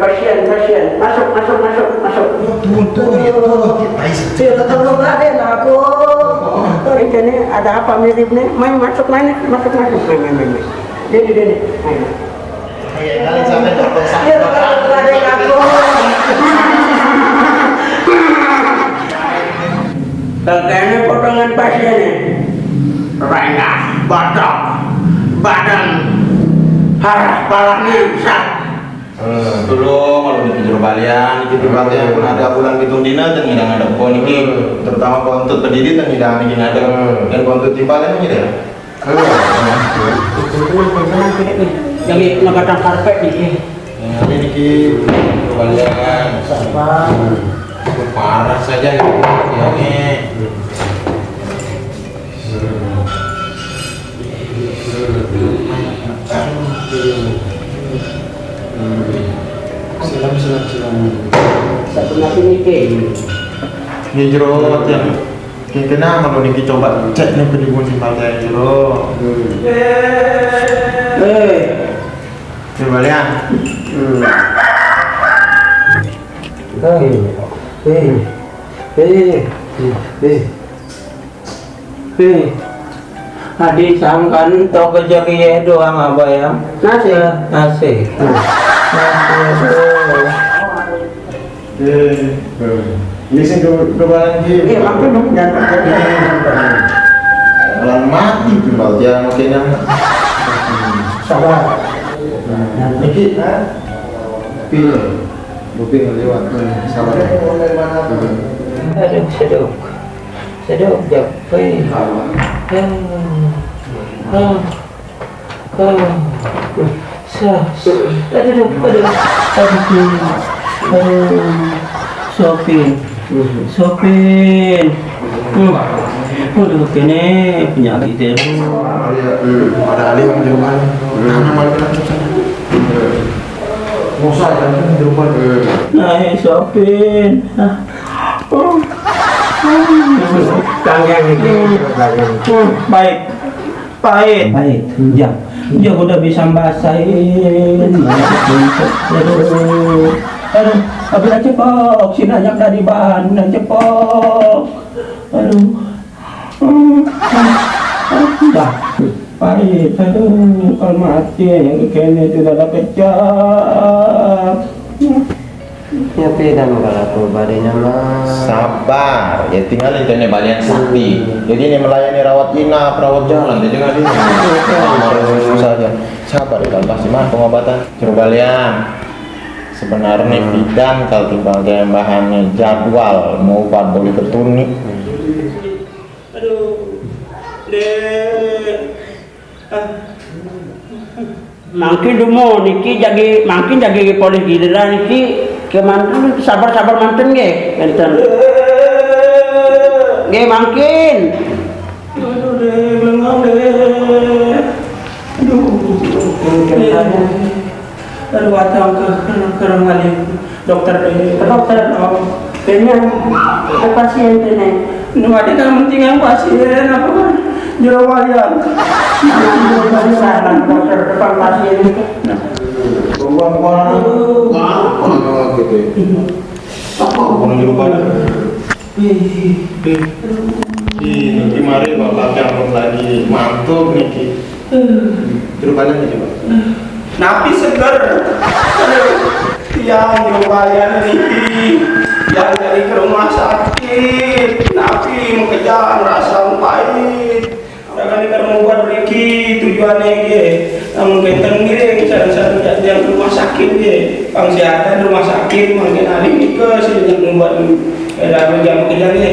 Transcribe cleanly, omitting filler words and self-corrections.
Pasien, masuk. Turun ya, Tolong Raden aku. Ini ada apa mirip nih? Masuk. Ini. iya kali sampai dokter sakit. Iya, tolong Raden aku. Kayaknya potongan pasien nih. Rengah, badak, badan, parahnya sak. Dulu kalau di jero balian iki tempatnya ada bulan pitung dina dan ngidang ada pohon iki terutama untuk pendidik dan ngidang iki ada dan untuk timbalan ini deh. Jadi ngebatang karpet nih. Ini iki jero balian Sabar. parah saja gitu. Ya ini. Silam. Satu nanti nih. Ini jero yang kena kalau niki coba cek nih pendidikan timbal saya jero. Jero balian. Adik sangkan to kerja kiye doang apa ya? Nasi. Ini sih kebalan ki. Iya, makan dong jangan Orang mati timbal dia makanya. sabar. Niki pilih. Buping lewat. Sabar. Seduk japai. Sopin. Udah kene penyakit itu. Ada ahli yang jerman. Mana malu kan sana. Musa kan jerman. Nah, sopin. Kangen ini. Baik. Ya udah bisa bahasain. Aduh, abis cepok, si banyak dari bahan, cepok. Aduh, dah, pahit, kalau mati yang kene itu dah kecap. Ya pedang kalau aku badannya mah. Sabar, ya tinggal itu nih balian sakti. Jadi ini melayani rawat inap, rawat jalan, jadi nggak bisa. Susah aja. Sabar ya, pasti mah pengobatan. Coba balian. Sebenarnya bidan kalau timbang kayak bahannya jadwal mau obat boleh tertuni. Aduh, makin demo niki makin jadi polis giliran niki kemanten sabar manten ge enten ge makin aduh atang ke kali dokter kayaknya pasien ini nu ada kan penting yang pasien apa kan jero walian dokter depan pasien itu Buang gitu. Apa jero badan? Ini kemarin bapak yang lagi mantuk niki. Jero badan coba. napi seger yang jero niki yang dari ke rumah sakit napi mengejar rasa pahit jangan kita membuat beriki tujuannya ge mungkin tenggiri misalnya yang rumah sakit ge pangsiatan rumah sakit mungkin hari ini ke sih yang membuat jam kerjanya